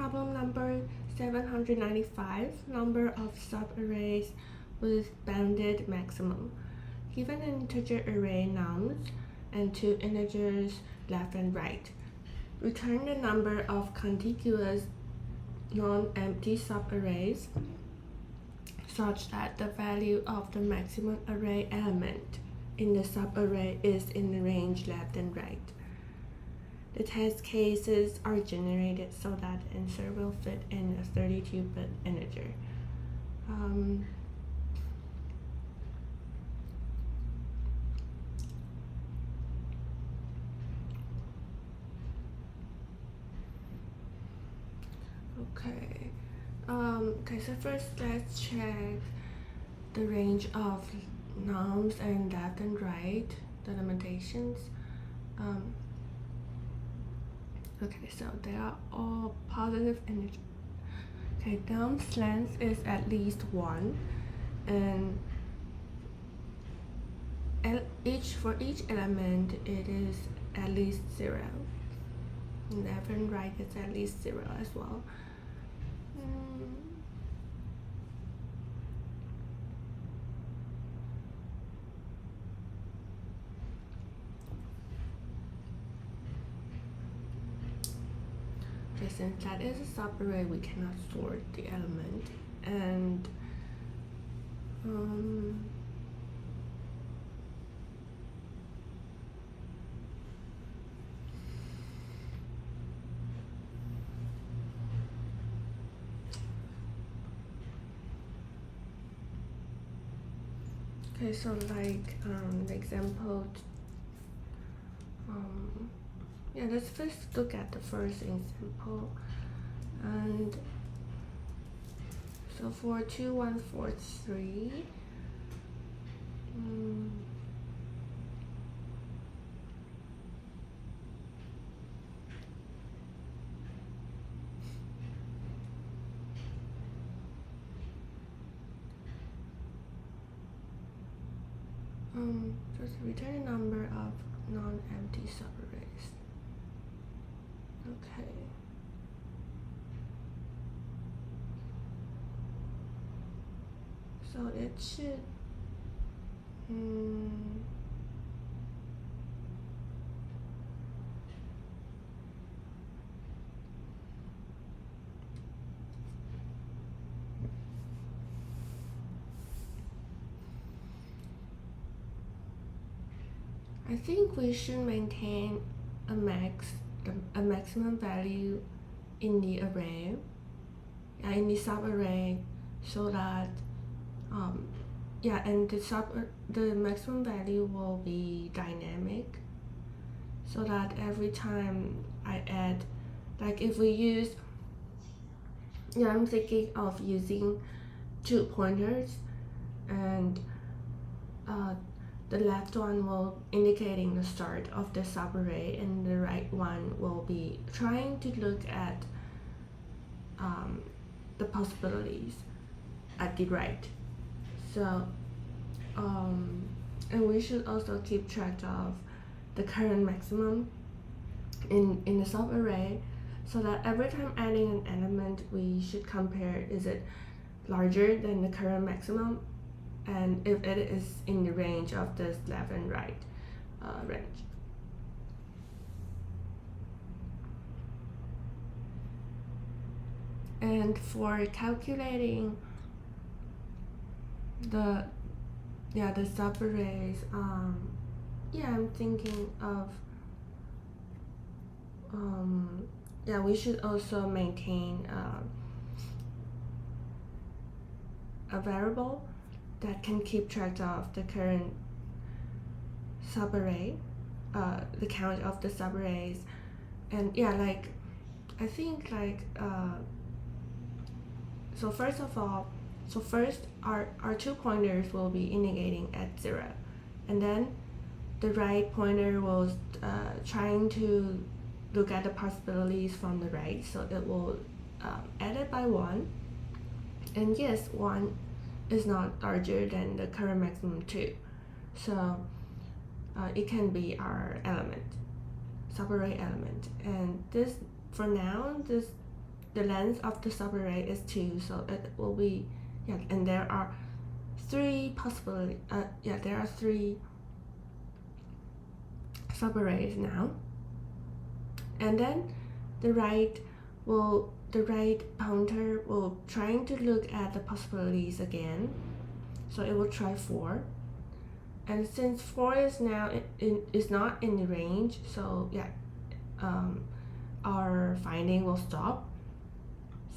Problem number 795, number of subarrays with bounded maximum. Given an integer array nums and two integers left and right. Return the number of contiguous non-empty subarrays such that the value of the maximum array element in the subarray is in the range left and right. The test cases are generated so that the answer will fit in a 32-bit integer. Okay, so first let's check the range of nums and left and right, the limitations. Okay, so they are all positive integers. Okay, num's length is at least 1, and for each element it is at least 0. Left and right is at least 0 as well. Okay, since that is a subarray, we cannot sort the element, and okay, so like the example, yeah, let's first look at the first example. And so for 2143, just return a number of non-empty subarrays. Okay. So it should I think we should maintain a maximum value in the array, in the subarray, so that and the maximum value will be dynamic, so that every time I add, like if we use, I'm thinking of using 2 pointers, and the left one will indicating the start of the subarray, and the right one will be trying to look at the possibilities at the right. So, and we should also keep track of the current maximum in the subarray, so that every time adding an element, we should compare, is it larger than the current maximum, and if it is in the range of this left and right range. And for calculating the subarrays, I'm thinking of we should also maintain a variable that can keep track of the current subarray, the count of the subarrays, and I think so first of all, our 2 pointers will be indicating at 0, and then the right pointer was trying to look at the possibilities from the right, so it will add it by 1, and yes, 1 is not larger than the current maximum 2, so it can be our element, subarray element, and this, for now, this the length of the subarray is 2, so it will be, and there are 3 possibility, there are 3 subarrays now. And then the right pointer will trying to look at the possibilities again, so it will try 4. And since 4 is now is not in the range, so our finding will stop.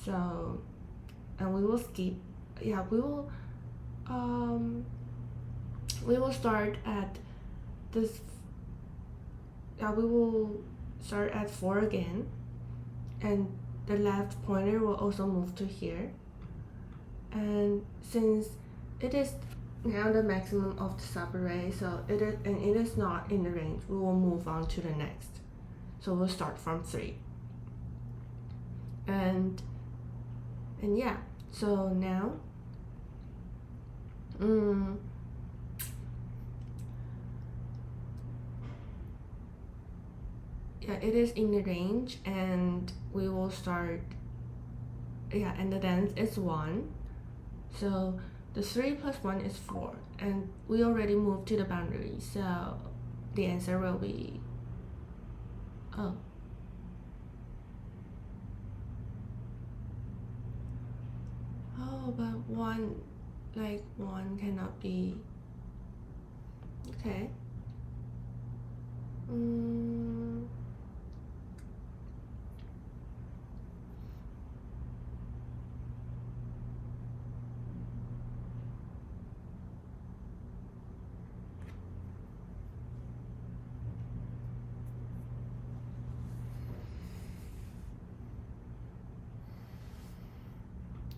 So, and we will skip. We will start at this. We will start at 4 again, and the left pointer will also move to here. And since it is now the maximum of the subarray, so it is not in the range, we will move on to the next. So we'll start from 3. And yeah, so now it is in the range, and we will start, and the length is 1, so the 3 plus 1 is 4, and we already moved to the boundary, so the answer will be but 1 cannot be, okay.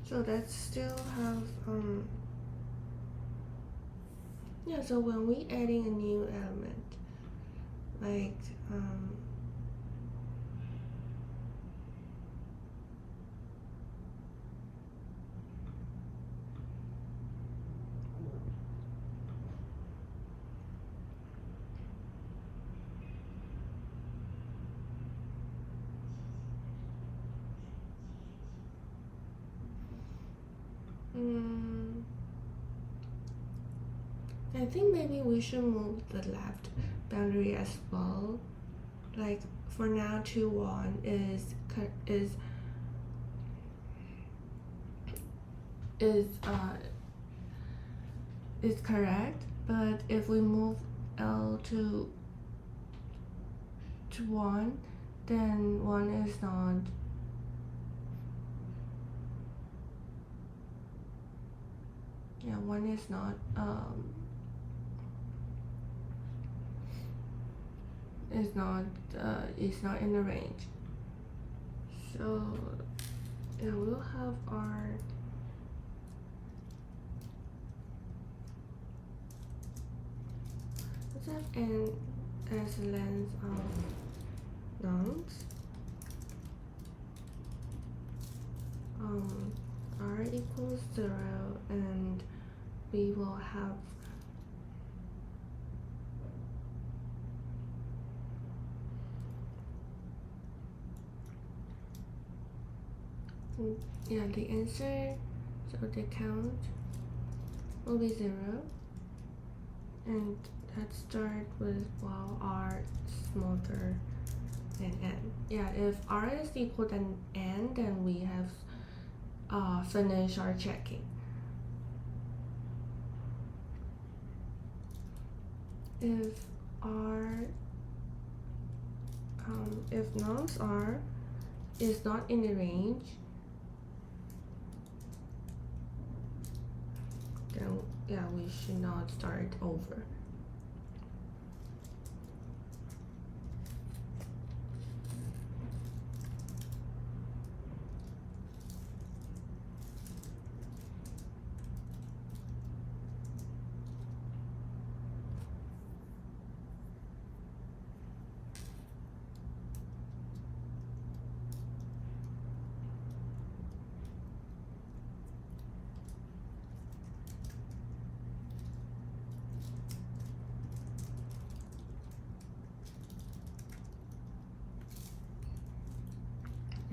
So that still have so when we adding a new element, like I think maybe we should move the left boundary as well. Like for now, 2, 1 is correct, but if we move L to 1, then 1 is not. Yeah, 1 is not is not in the range. So we'll have our let's have n as length of nonce. R equals 0, and we will have the answer, so the count will be 0, and let's start with R smaller than n. If R is equal than n, then we have finish our checking. If nonce R is not in the range, then we should not start over.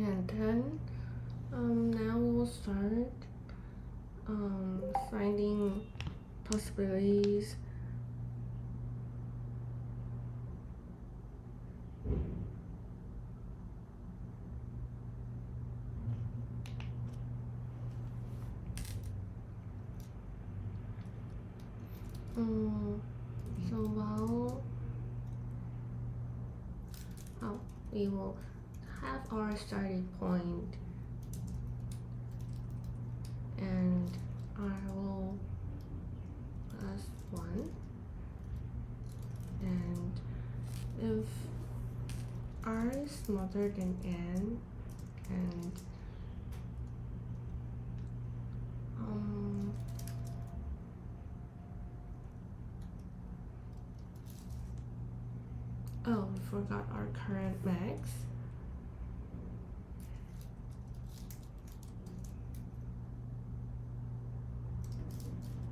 And then Now we'll start finding possibilities. We will have our starting point, and I will plus 1, and if r is smaller than n, and oh, we forgot our current max.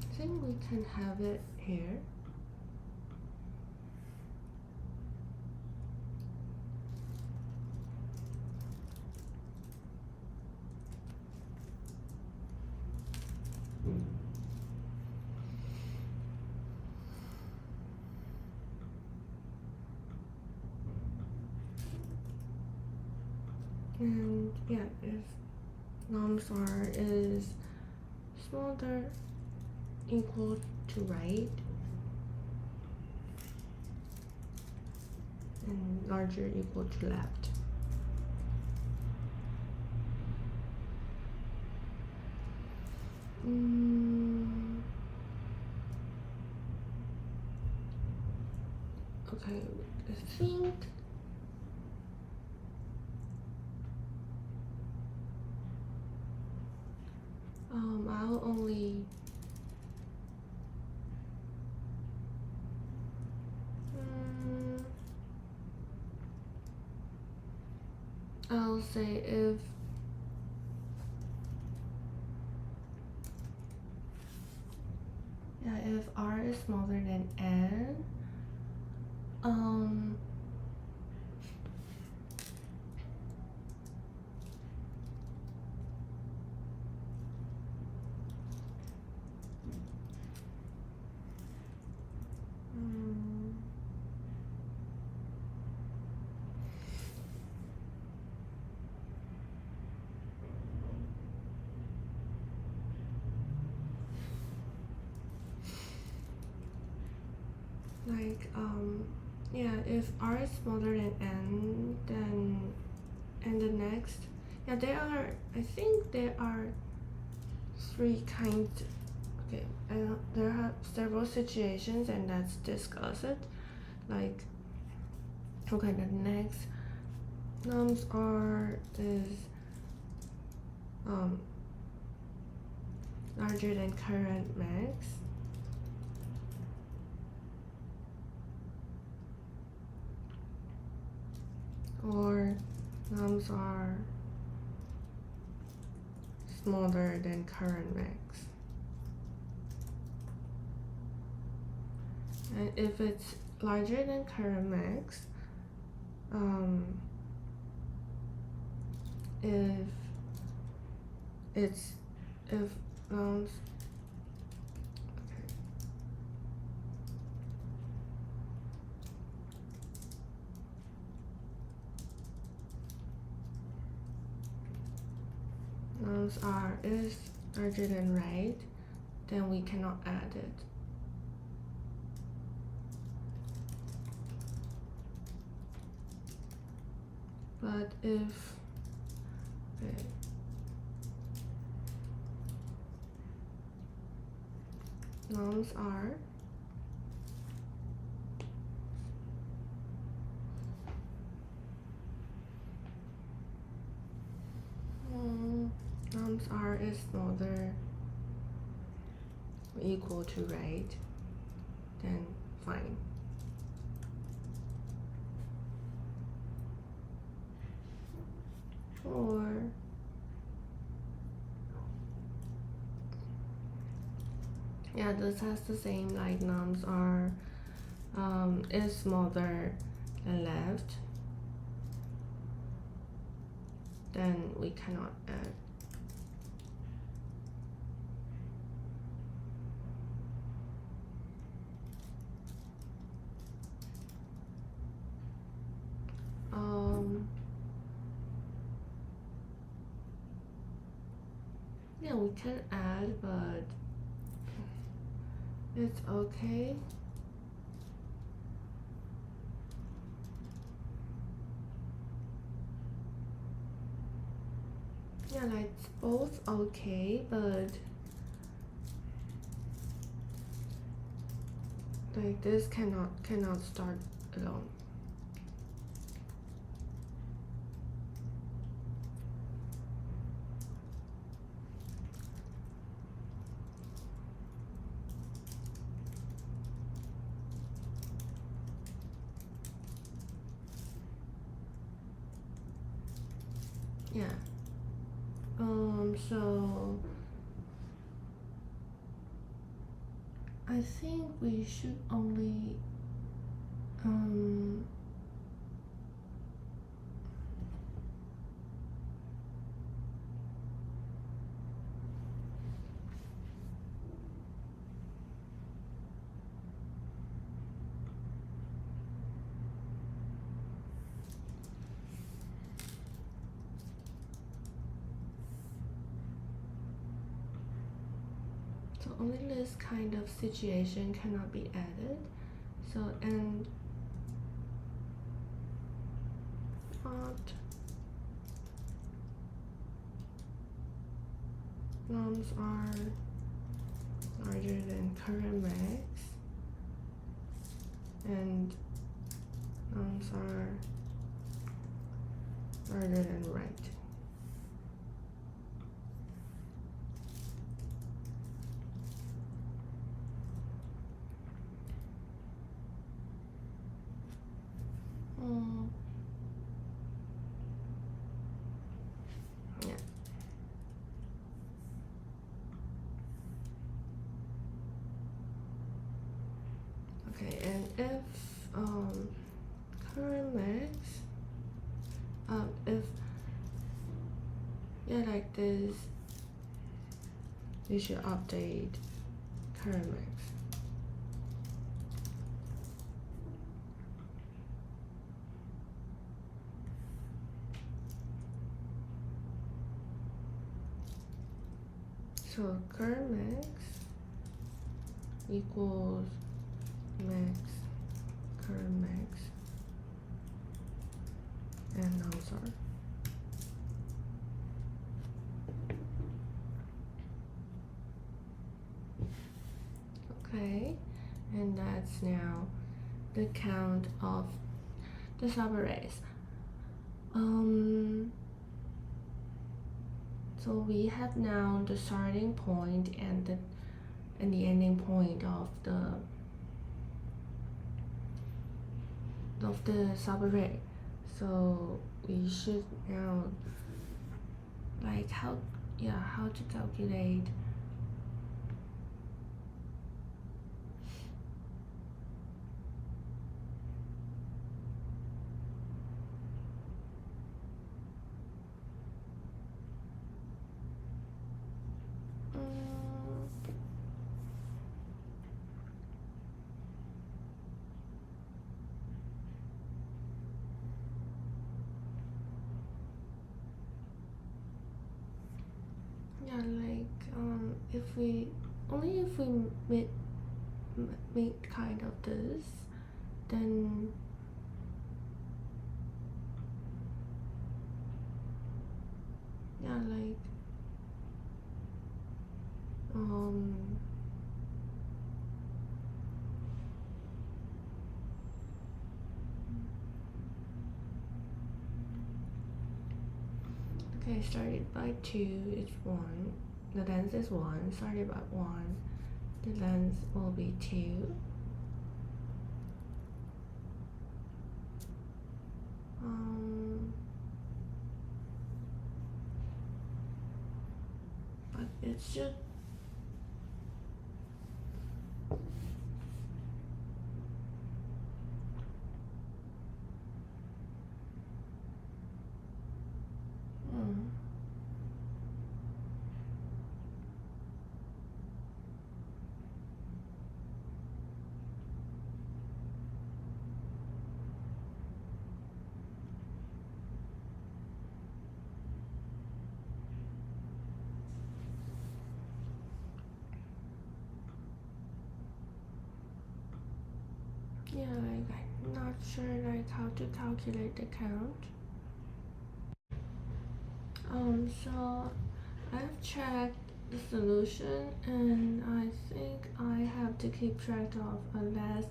I think we can have it here. And yeah, if nums r is smaller equal to right and larger equal to left. Okay, I think I'll only I'll say if r is smaller than n, yeah, if r is smaller than n, then and the next, I think there are 3 kinds. Okay, there are several situations, and let's discuss it. Like, okay, the next nums r is larger than current max. Or nums are smaller than current max. And if it's larger than current max, if nums nums r is larger than right, then we cannot add it. But if nums r nums r is smaller or equal to right, then fine. Or yeah, this has the same, like nums r is smaller than left, then we cannot add Yeah, we can add, but it's okay. Yeah, like it's both okay, but like this cannot start alone. Yeah. So I think we should only so only this kind of situation cannot be added. So and not nums are larger than current max, and nums are larger than right. Yeah. Okay, and if current max, if like this, you should update current max. So current max equals max current max and nums are. Okay, and that's now the count of the subarrays. So we have now the starting point and the ending point of the subarray. So we should now like how to calculate if we make kind of this, then okay, started by 2 is 1, the length is 1, started by 1, the length will be 2. But it should yeah, like I'm not sure like how to calculate the count. So I've checked the solution and I think I have to keep track of a last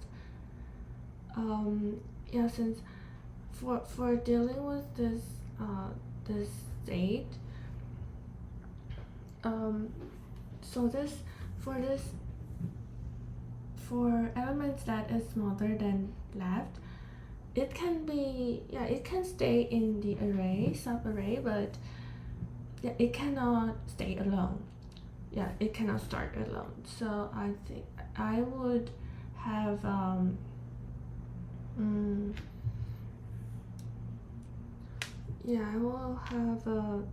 yeah, since for dealing with this this state, so for elements that is smaller than left, it can be, yeah, it can stay in the array, subarray, but yeah, it cannot stay alone. Yeah, it cannot start alone. So I think I would have yeah, I will have a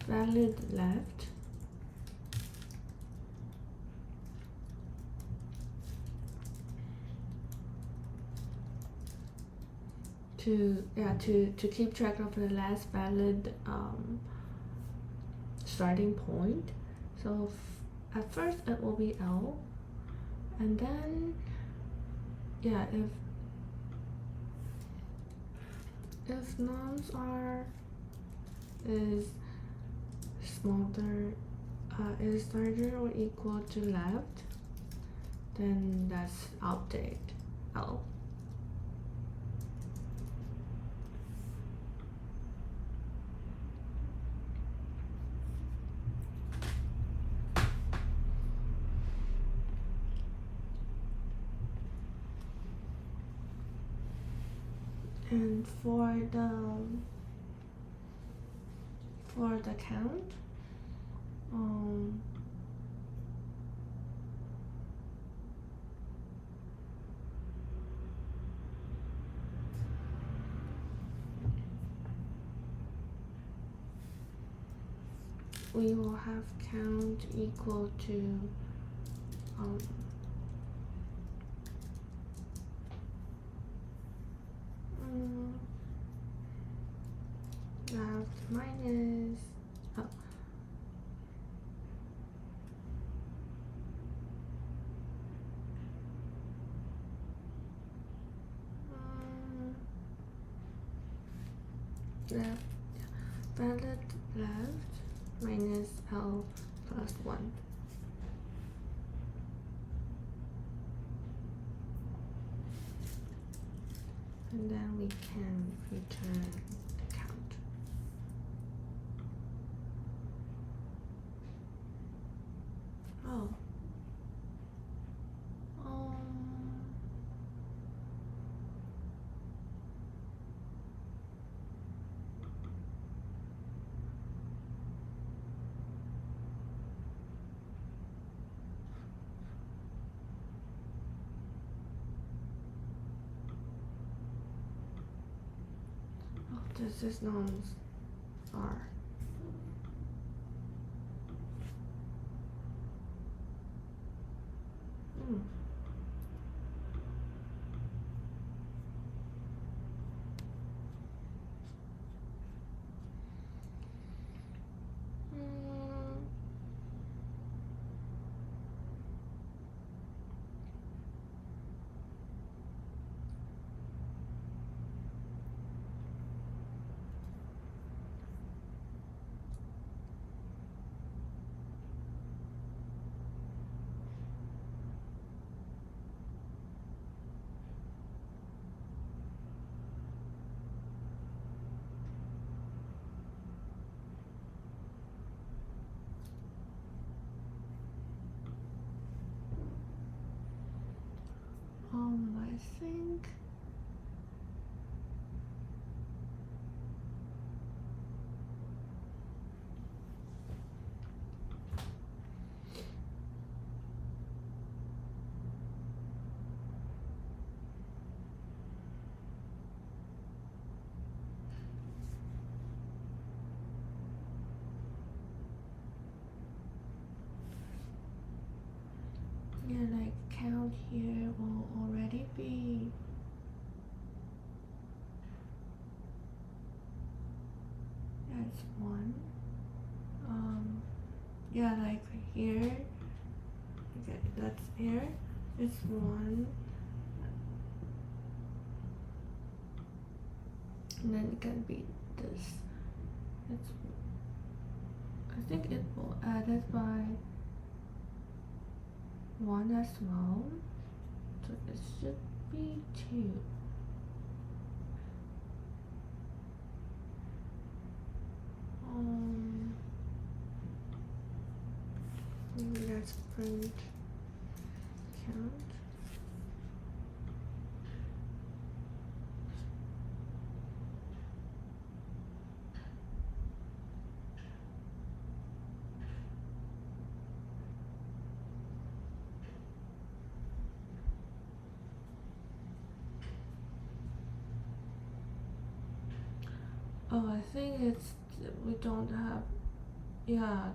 valid left to keep track of the last valid starting point. So at first it will be L, and then yeah, if nums is smaller is larger or equal to left, then that's update L. And for the count, we will have count equal to left minus left, valid left minus L plus 1. And then we can return the count. Oh. This is nums R. I think yeah, like count here will already be that's 1. Yeah, like here, okay, that's here, it's 1, and then it can be this. I think it will add it by 1 as well, so it should be 2. Maybe let's print count. Oh, I think it's, we don't have, yeah,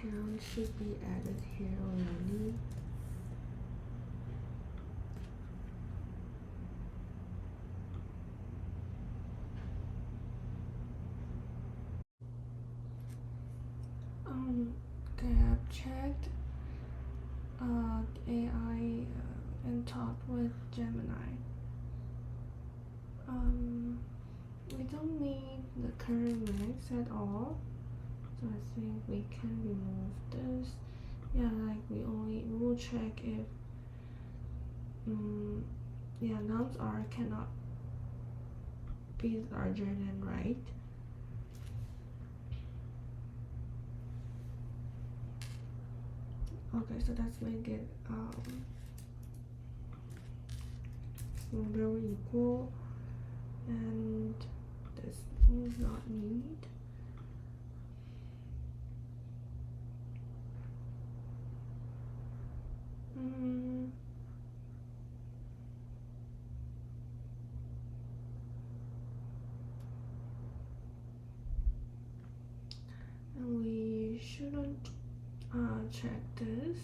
count should be added here already. Okay, I've checked AI and talked with Gemini. We don't need the current max at all, so I think we can remove this. Yeah, like we'll check if nums r cannot be larger than right. Okay, so let's make it smaller or equal, and this is not need. And we shouldn't check this,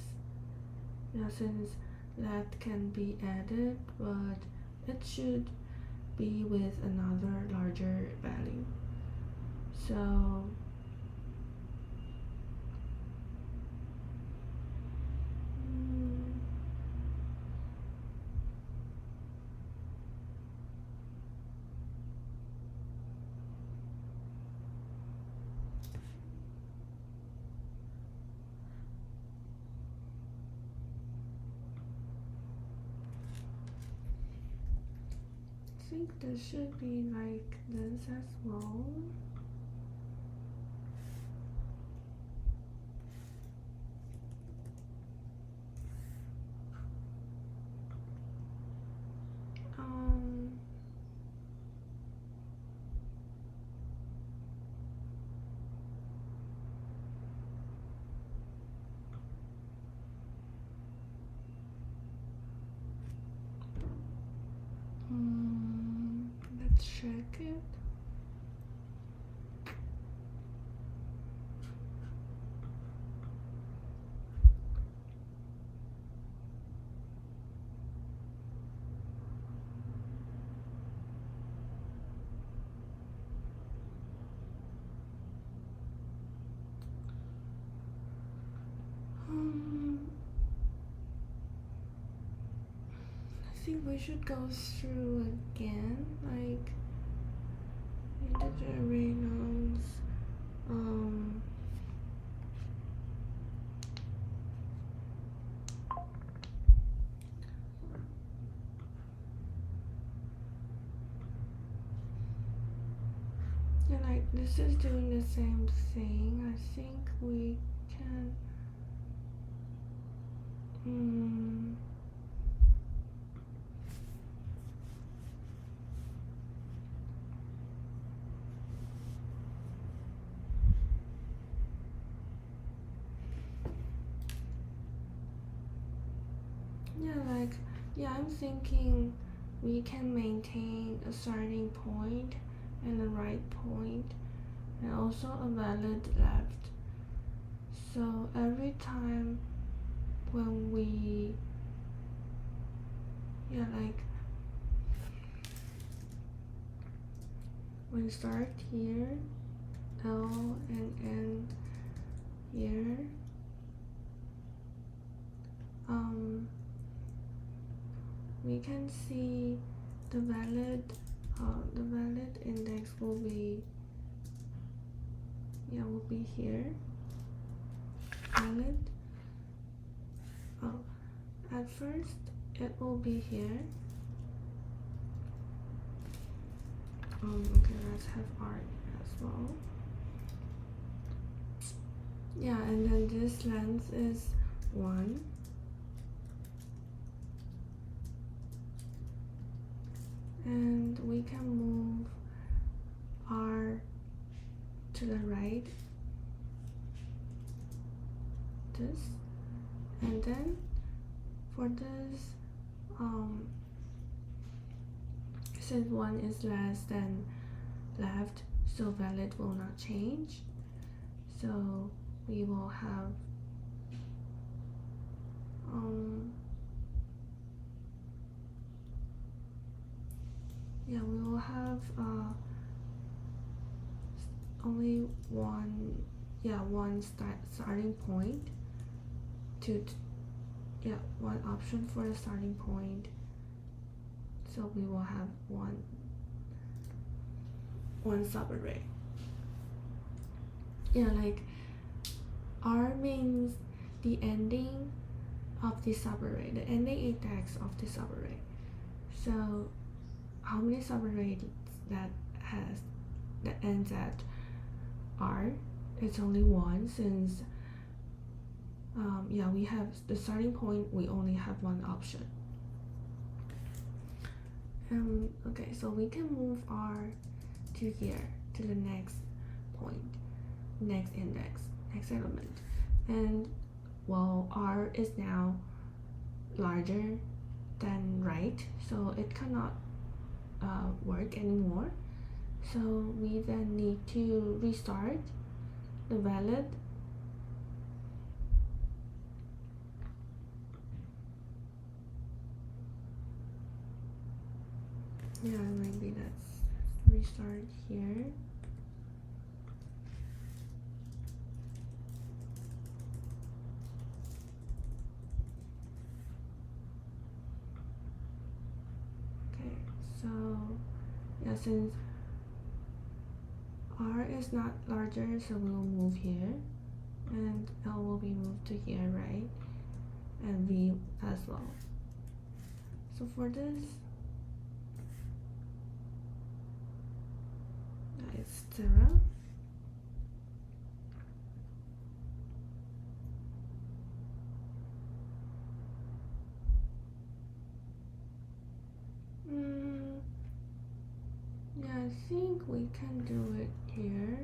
since that can be added, but it should be with another larger value. So I think this should be like this as well. Let's check it. I think we should go through again, like integer array nums, yeah, like this is doing the same thing. I think we can I'm thinking we can maintain a starting point and a right point, and also a valid left. So every time when we yeah, like when start here, L and N here, we can see the valid index will be here. Valid. At first it will be here. Okay, let's have R as well. Yeah, and then this length is 1. And we can move R to the right, this, and then for this, since 1 is less than left, so valid will not change, so we will have we will have only one starting point one option for the starting point, so we will have one subarray. Like R means the ending of the subarray, the ending index of the subarray. So how many subarrays that ends at R? It's only 1, since we have the starting point, we only have one option. Okay, so we can move R to here, to the next point, next index, next element, and well, R is now larger than right, so it cannot work anymore. So we then need to restart the valid. Maybe let's restart here. Okay, so since R is not larger, so we will move here, and L will be moved to here, right? And V as well. So for this, it's 0. I think we can do it here.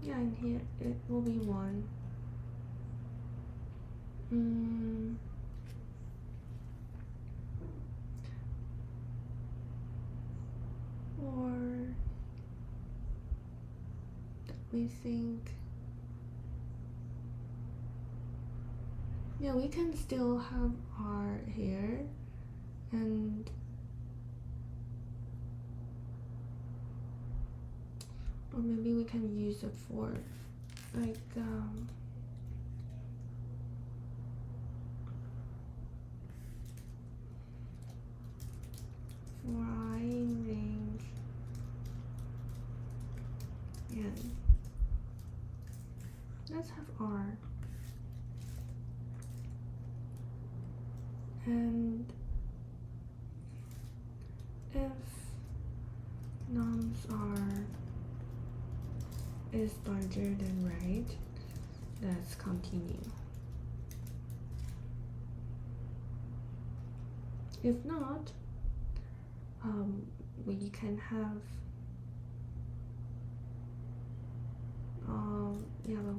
And here it will be 1. Or we think, we can still have R here, and or maybe we can use it for like for I range N. Let's have R, and if nums is larger than right, let's continue. If not, we can have but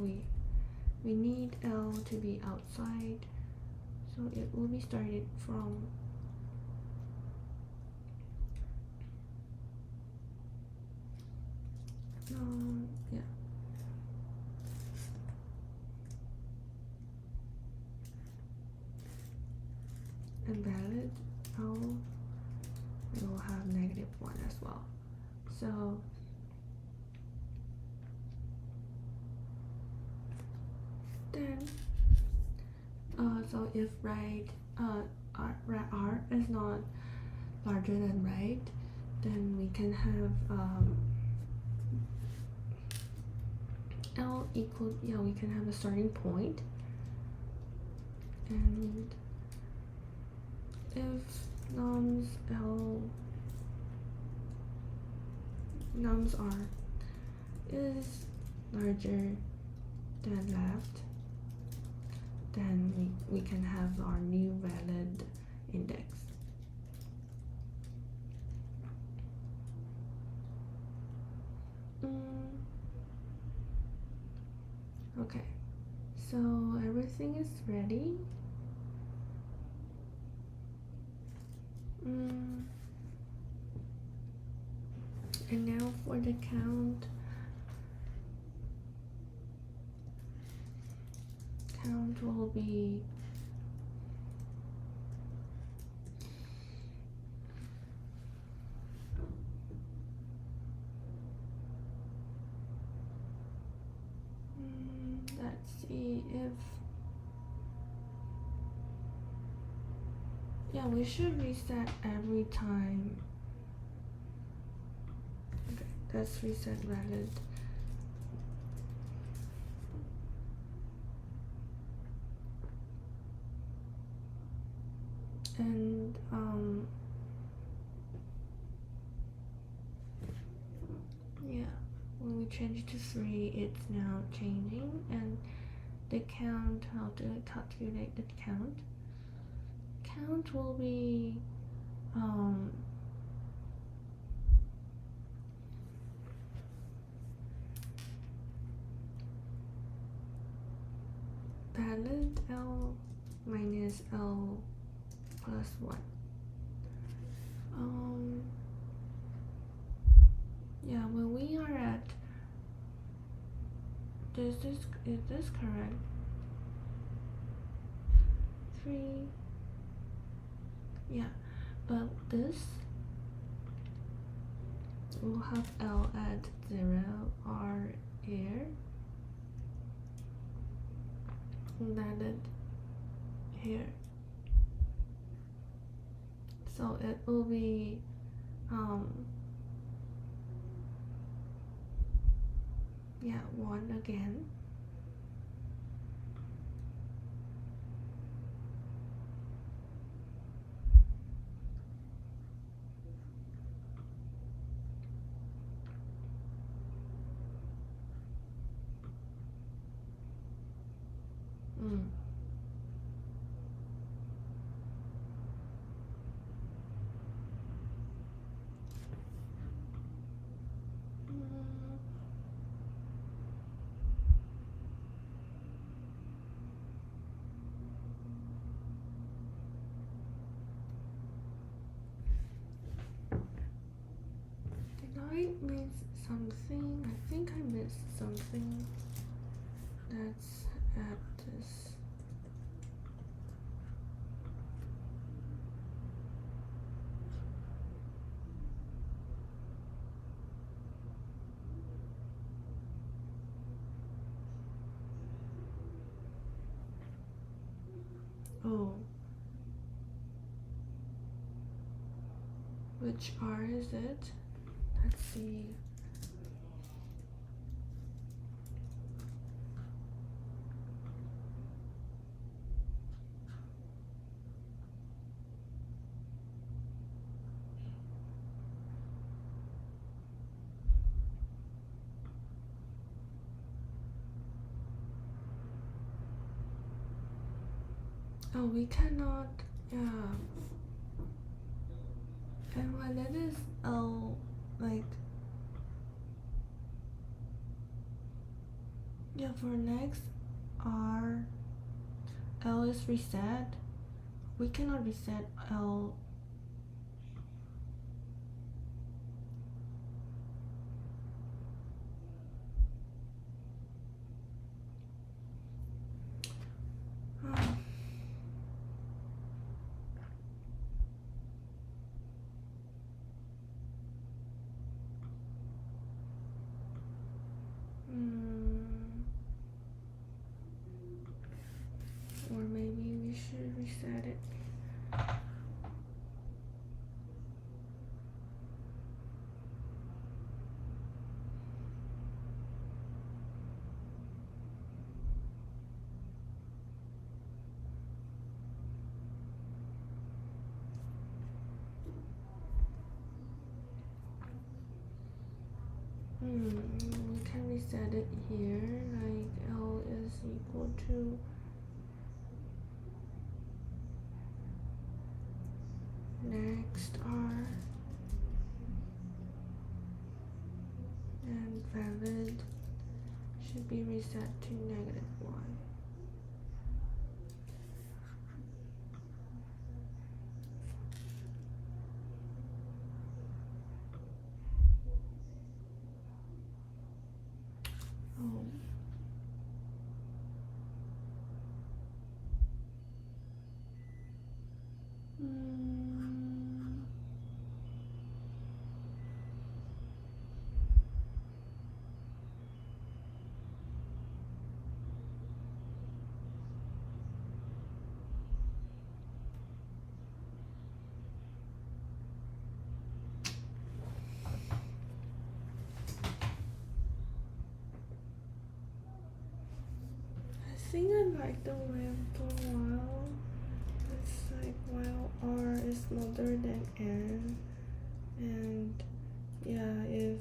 we need L to be outside, so it will be started from Yeah. Invalid L will have -1 as well. So then so if right R is not larger than right, then we can have L equal, we can have a starting point, and if nums R is larger than left, then we can have our new valid index. Okay, so everything is ready. And now for the count. Count will be let's see if we should reset every time. Okay, let's reset valid. And when we change to 3, it's now changing, and the count, how to calculate the count will be valid L minus L plus 1. When we are at is this correct? 3. But this will have L at 0, R here, valid here. So it will be 1 again. I missed something. I think I missed something. Let's add this. Oh. Which R is it? Let's see. Oh, we cannot, and when it is for next R, L is reset. We cannot reset L. or maybe we should reset it. We can reset it here, like L is equal to next R, and valid should be reset to -1. I think I like the lamp for a while. It's like while R is smaller than N, and yeah, if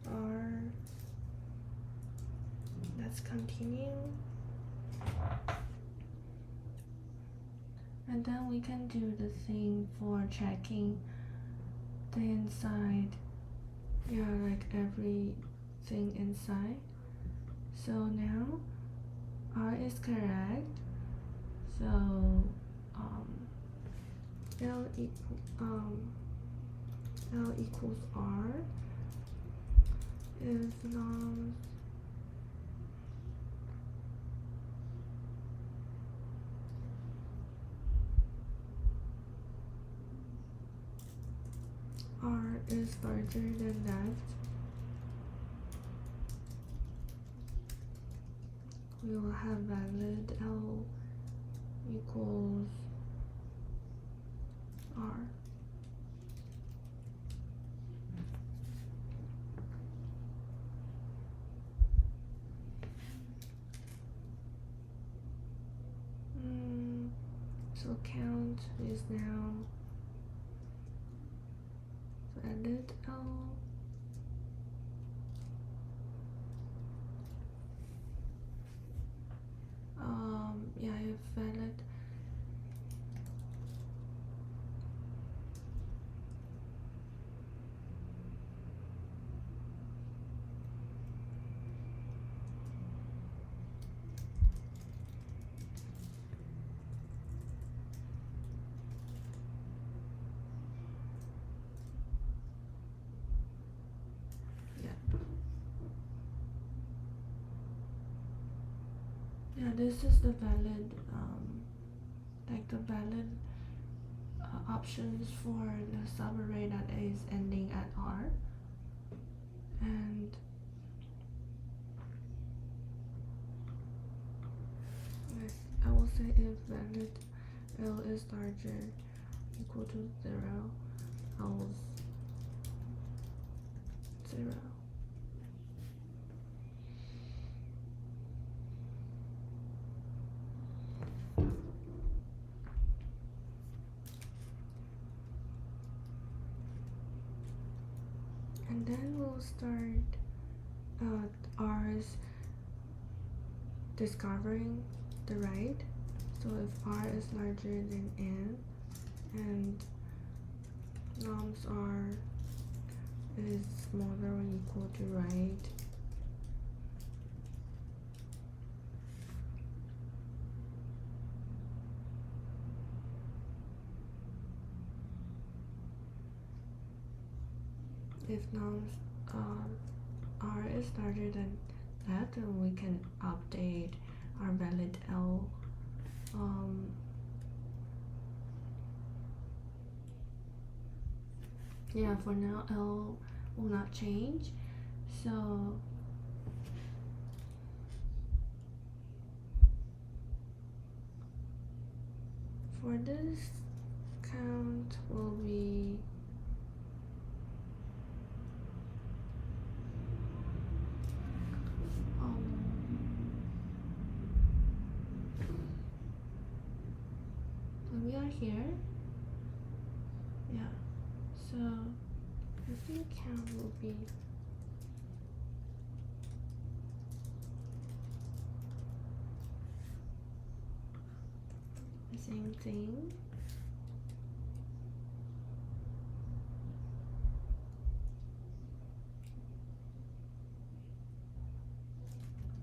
R, let's continue, and then we can do the thing for checking the inside, yeah, like everything inside. So now R is correct, so L equals R if nums R is larger than left, we will have valid L equals R. So count is now valid L yeah, if valid yeah, this is the valid like the valid options for the subarray that is ending at R, and I will say if valid L is larger equal to 0, L is 0. And then we'll start R's discovering the right. So if R is larger than N and nums R is smaller or equal to right, if nums R is larger than that, then we can update our valid L. Yeah, for now L will not change, so for this, count will be we are here. Yeah, so I think count will be the same thing.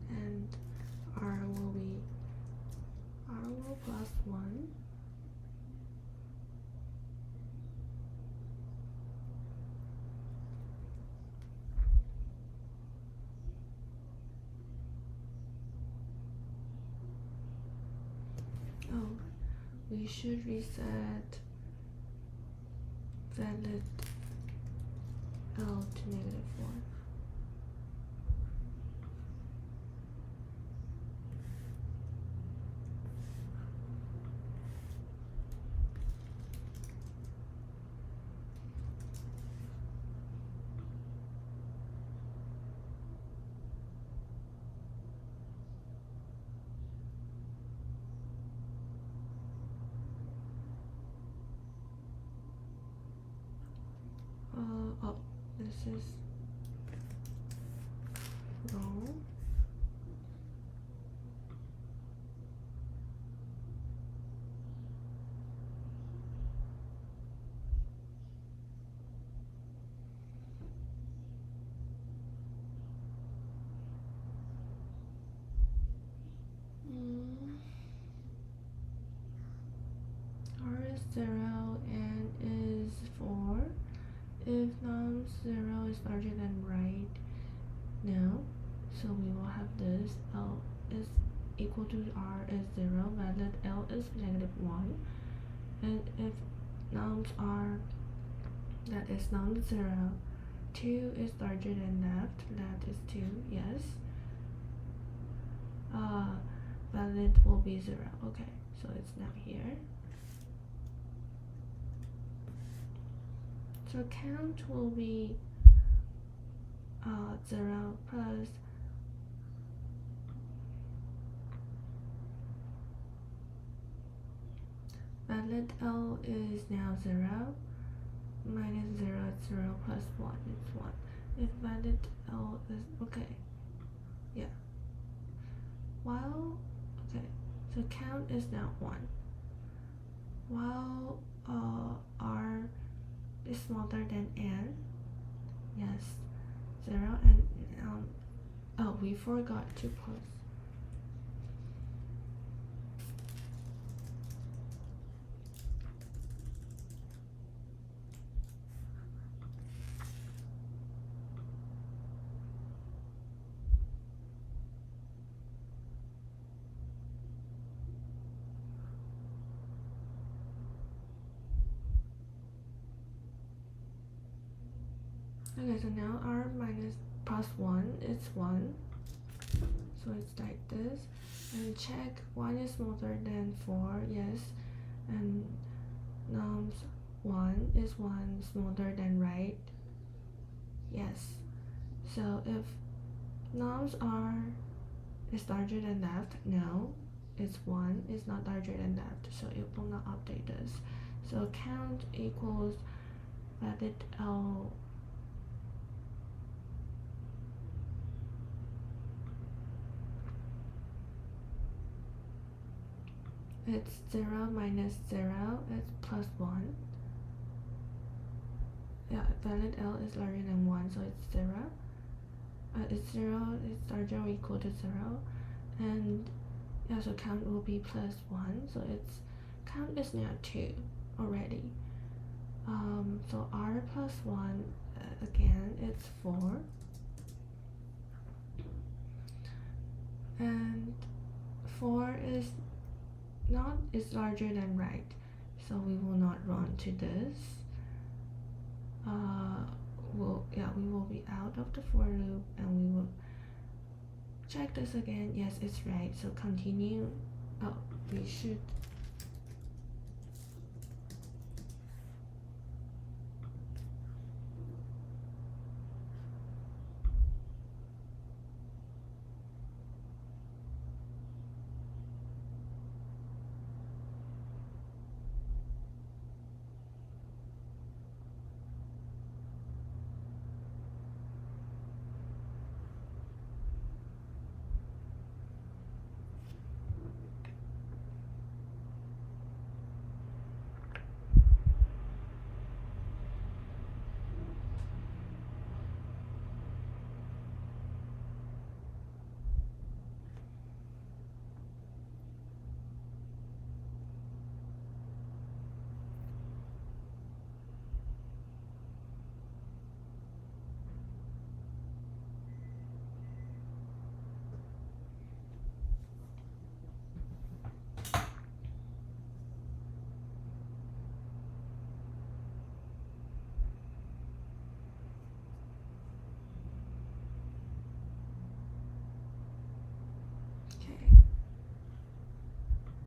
And R will plus 1. Oh, we should reset valid L to -1. Oh, this is wrong. R is 0 and is 4. If num 0 is larger than right, no. So we will have this. L is equal to R is 0, valid L is -1. And if nums are, that is num 0, 2 is larger than left, that is 2, yes. Valid will be 0, okay, so it's now here. So count will be 0 plus valid L is now 0, minus 0 is 0 plus 1 is 1. If valid L is okay, yeah. While okay, so count is now 1. While R is smaller than n, yes, 0 and oh, we forgot to pause. Okay, so now R minus plus 1 is 1. So it's like this. And check 1 is smaller than 4, yes. And nums 1 is 1 smaller than right, yes. So if nums R is larger than left, no. It's 1 is not larger than left, so it will not update this. So count equals valid L it's 0 minus 0, it's plus 1. Yeah, valid L is larger than 1, so it's 0. It's 0, it's larger or equal to 0. And yeah, so count will be plus 1, so it's count is now 2 already. So R plus 1, again, it's 4. And 4 is larger than right, so we will not run to this. We will be out of the for loop and we will check this again. Yes, it's right, so continue. Oh, we should